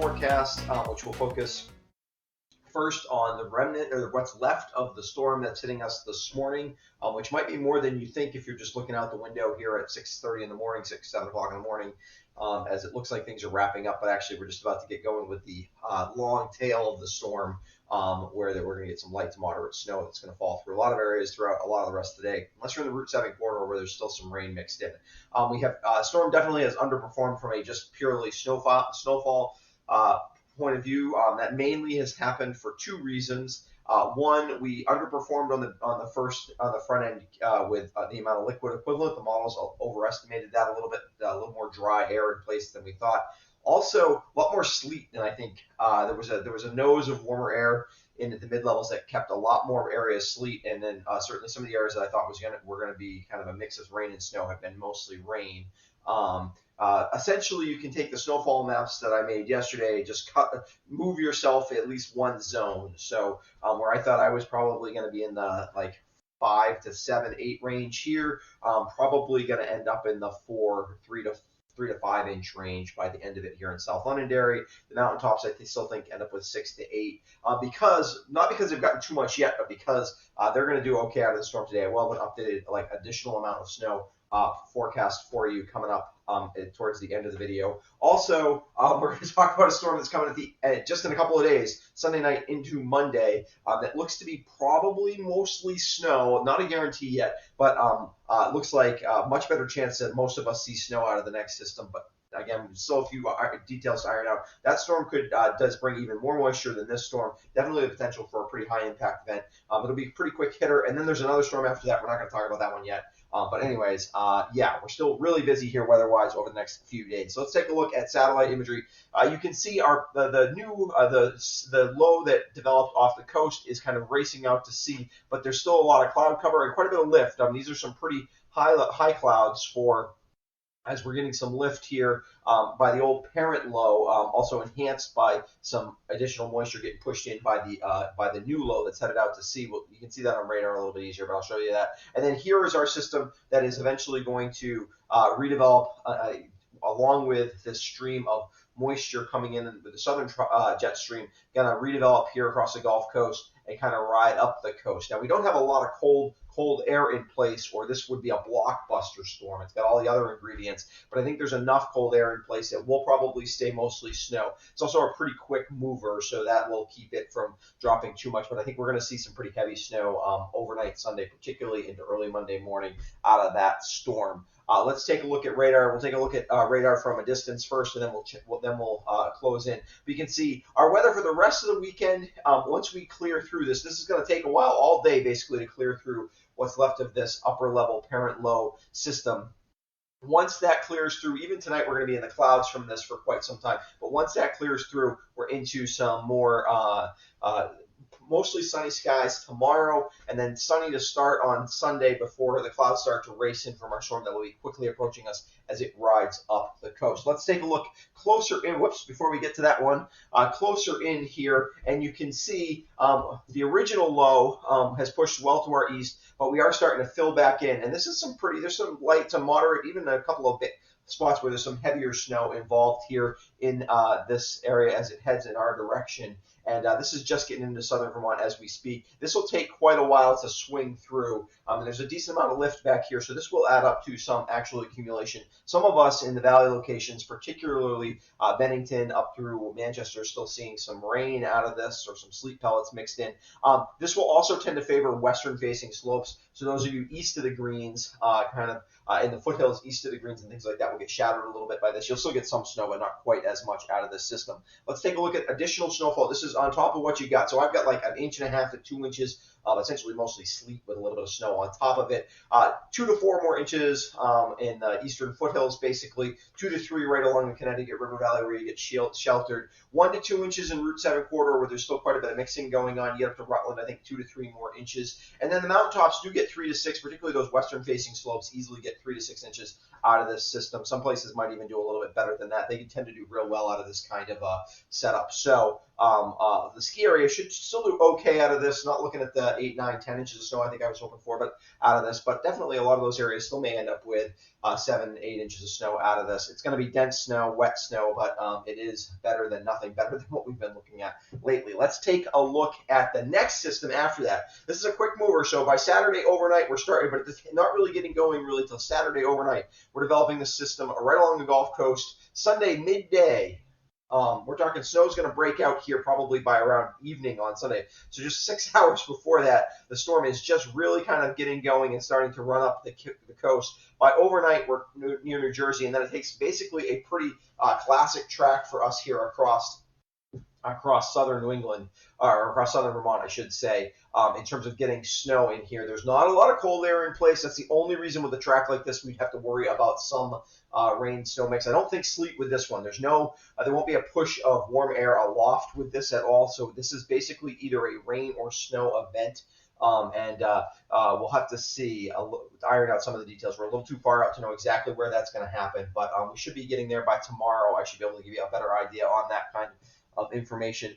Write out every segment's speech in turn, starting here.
forecast, which will focus first on the remnant or what's left of the storm that's hitting us this morning, which might be more than you think if you're just looking out the window here at 6:30 in the morning, 7 o'clock in the morning, as it looks like things are wrapping up. But actually, we're just about to get going with the long tail of the storm, where we're going to get some light to moderate snow that's going to fall through a lot of areas throughout a lot of the rest of the day, unless you're in the Route 7 corridor where there's still some rain mixed in. We have storm definitely has underperformed from a just purely snowfall point of view. That mainly has happened for two reasons. One, we underperformed on the front end with the amount of liquid equivalent. The models overestimated that a little more dry air in place than we thought. Also, a lot more sleet than I think. There was a nose of warmer air in the mid levels that kept a lot more areas sleet, and then certainly some of the areas that I thought were going to be kind of a mix of rain and snow have been mostly rain. Essentially, you can take the snowfall maps that I made yesterday, just move yourself at least one zone. So where I thought I was probably going to be in the 5 to 7, 8 range here, probably going to end up in the 3 to 5 inch range by the end of it here in South Londonderry. The mountaintops, I still think, end up with 6 to 8, not because they've gotten too much yet, but because they're going to do okay out of the storm today. Well, an updated additional amount of snow forecast for you coming up towards the end of the video. Also, we're going to talk about a storm that's coming just in a couple of days, Sunday night into Monday, that looks to be probably mostly snow. Not a guarantee yet, but looks like a much better chance that most of us see snow out of the next system. But again, still a few details to iron out. That storm does bring even more moisture than this storm. Definitely the potential for a pretty high impact event. It'll be a pretty quick hitter, and then there's another storm after that. We're not going to talk about that one yet. But anyways, yeah, we're still really busy here weather-wise over the next few days. So let's take a look at satellite imagery. You can see the low that developed off the coast is kind of racing out to sea, but there's still a lot of cloud cover and quite a bit of lift. These are some pretty high clouds as we're getting some lift here by the old parent low, also enhanced by some additional moisture getting pushed in by the new low that's headed out to sea. Well, you can see that on radar a little bit easier, but I'll show you that. And then here is our system that is eventually going to redevelop along with this stream of moisture coming in with the southern jet stream, going to redevelop here across the Gulf Coast and kind of ride up the coast. Now, we don't have a lot of cold air in place, or this would be a blockbuster storm. It's got all the other ingredients, but I think there's enough cold air in place that will probably stay mostly snow. It's also a pretty quick mover, so that will keep it from dropping too much, but I think we're going to see some pretty heavy snow overnight Sunday, particularly into early Monday morning out of that storm. Let's take a look at radar. We'll take a look at radar from a distance first, and then we'll close in. But you can see our weather for the rest of the weekend. Once we clear through this is going to take a while, all day basically, to clear through what's left of this upper level parent low system. Once that clears through, even tonight we're going to be in the clouds from this for quite some time, but once that clears through, we're into some more mostly sunny skies tomorrow, and then sunny to start on Sunday before the clouds start to race in from our storm that will be quickly approaching us as it rides up the coast. Let's take a look closer in, before we get to that one, closer in here, and you can see the original low has pushed well to our east, but we are starting to fill back in, and this is there's some light to moderate, even a couple of spots where there's some heavier snow involved here in this area as it heads in our direction. And this is just getting into southern Vermont as we speak. This will take quite a while to swing through. And there's a decent amount of lift back here, so this will add up to some actual accumulation. Some of us in the valley locations, particularly Bennington up through Manchester, are still seeing some rain out of this, or some sleet pellets mixed in. This will also tend to favor western-facing slopes. So those of you east of the Greens, in the foothills east of the Greens and things like that, will get shadowed a little bit by this. You'll still get some snow, but not quite as much out of this system. Let's take a look at additional snowfall. This is on top of what you got. So I've got like 1.5 to 2 inches of essentially mostly sleet with a little bit of snow on top of it. 2 to 4 more inches in the eastern foothills, basically. 2 to 3 right along the Connecticut River Valley where you get sheltered. 1 to 2 inches in Route 7 corridor where there's still quite a bit of mixing going on. You get up to Rutland, I think 2 to 3 more inches. And then the mountaintops do get 3 to 6, particularly those western-facing slopes easily get 3 to 6 inches out of this system. Some places might even do a little bit better than that. They tend to do real well out of this kind of setup. So The ski area should still do okay out of this. Not looking at the 8, 9, 10 inches of snow I think I was hoping for, but out of this. But definitely a lot of those areas still may end up with 7, 8 inches of snow out of this. It's going to be dense snow, wet snow, but it is better than nothing, better than what we've been looking at lately. Let's take a look at the next system after that. This is a quick mover, so by Saturday overnight we're starting, but it's not really getting going really till Saturday overnight. We're developing this system right along the Gulf Coast. Sunday midday, we're talking snow's going to break out here probably by around evening on Sunday. So just 6 hours before that, the storm is just really kind of getting going and starting to run up the coast. By overnight, we're near New Jersey, and then it takes basically a pretty classic track for us here across southern New England, or across southern Vermont, I should say, in terms of getting snow in here. There's not a lot of cold air in place. That's the only reason with a track like this we'd have to worry about some rain snow mix. I don't think sleet with this one. There's no, there won't be a push of warm air aloft with this at all. So this is basically either a rain or snow event. We'll have to see, iron out some of the details. We're a little too far out to know exactly where that's going to happen, but we should be getting there by tomorrow. I should be able to give you a better idea on that kind of information.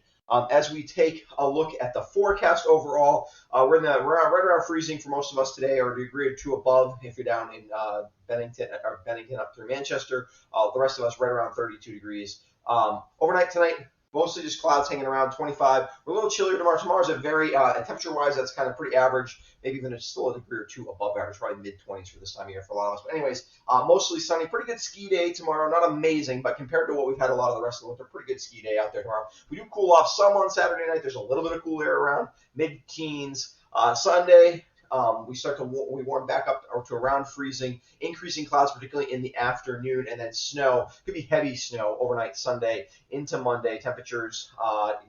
As we take a look at the forecast overall, we're right around freezing for most of us today, or a degree or two above if you're down in Bennington up through Manchester. The rest of us right around 32 degrees. Overnight tonight, mostly just clouds hanging around 25. We're a little chillier tomorrow. Tomorrow's a very, temperature-wise, that's kind of pretty average. Maybe even still a degree or two above average, probably mid-20s for this time of year for a lot of us. But anyways, mostly sunny. Pretty good ski day tomorrow. Not amazing, but compared to what we've had a lot of the rest of the winter, pretty good ski day out there tomorrow. We do cool off some on Saturday night. There's a little bit of cool air around, mid-teens. Sunday, we warm back up to around freezing, increasing clouds, particularly in the afternoon, and then snow. Could be heavy snow overnight Sunday into Monday. Temperatures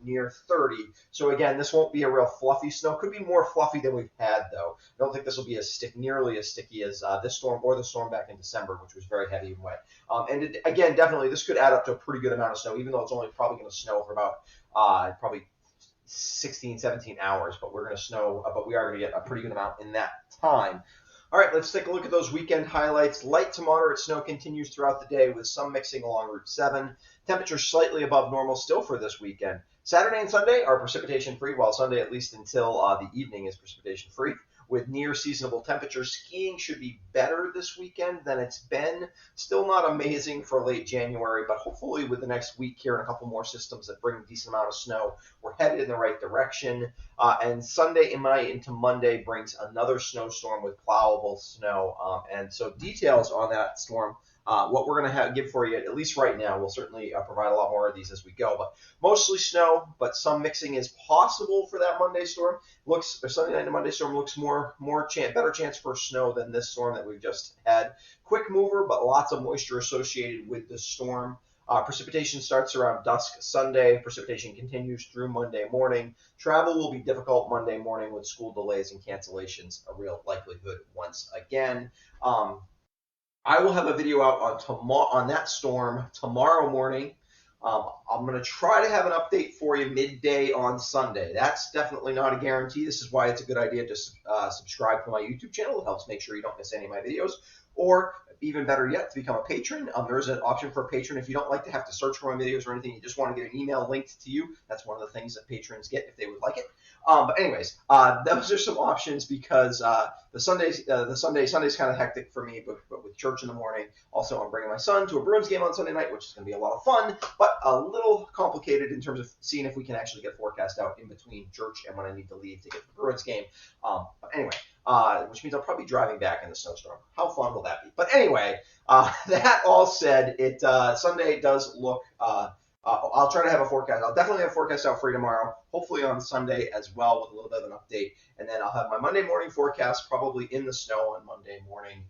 near 30. So again, this won't be a real fluffy snow. Could be more fluffy than we've had, though. I don't think this will be nearly as sticky as this storm or the storm back in December, which was very heavy and wet. Again, definitely, this could add up to a pretty good amount of snow, even though it's only probably going to snow for about probably 16, 17 hours, but we're going to snow, but we are going to get a pretty good amount in that time. All right, let's take a look at those weekend highlights. Light to moderate snow continues throughout the day with some mixing along Route 7. Temperatures slightly above normal still for this weekend. Saturday and Sunday are precipitation free, while Sunday, at least until the evening, is precipitation free. With near seasonable temperatures, skiing should be better this weekend than it's been. Still not amazing for late January, but hopefully with the next week here and a couple more systems that bring a decent amount of snow, we're headed in the right direction. And Sunday night into Monday brings another snowstorm with plowable snow. And so details on that storm, what we're going to give for you, at least right now. We'll certainly provide a lot more of these as we go, but mostly snow, but some mixing is possible for that Monday storm. Sunday night to Monday storm looks better chance for snow than this storm that we've just had. Quick mover, but lots of moisture associated with the storm. Precipitation starts around dusk Sunday. Precipitation continues through Monday morning. Travel will be difficult Monday morning with school delays and cancellations, a real likelihood once again. I will have a video out on that storm tomorrow morning. I'm going to try to have an update for you midday on Sunday. That's definitely not a guarantee. This is why it's a good idea to subscribe to my YouTube channel. It helps make sure you don't miss any of my videos. Or even better yet, to become a patron. There is an option for a patron if you don't like to have to search for my videos or anything. You just want to get an email linked to you. That's one of the things that patrons get if they would like it. But anyways, those are some options because Sunday's kind of hectic for me, but with church in the morning. Also, I'm bringing my son to a Bruins game on Sunday night, which is going to be a lot of fun, but a little complicated in terms of seeing if we can actually get forecast out in between church and when I need to leave to get to the Bruins game. But anyway, which means I'll probably be driving back in the snowstorm. How fun will that be? But anyway, that all said, Sunday does look. I'll try to have a forecast. I'll definitely have a forecast out for you tomorrow, hopefully on Sunday as well with a little bit of an update. And then I'll have my Monday morning forecast probably in the snow on Monday morning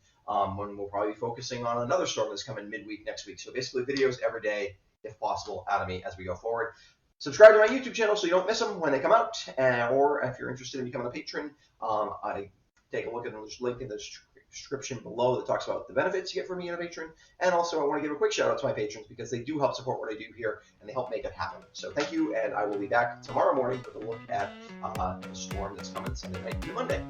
when we'll probably be focusing on another storm that's coming midweek next week. So basically videos every day, if possible, out of me as we go forward. Subscribe to my YouTube channel so you don't miss them when they come out. Or if you're interested in becoming a patron, I take a look at the link in the description below that talks about the benefits you get from being a patron. And also, I want to give a quick shout out to my patrons because they do help support what I do here and they help make it happen. So thank you, and I will be back tomorrow morning with a look at the storm that's coming Sunday night through Monday.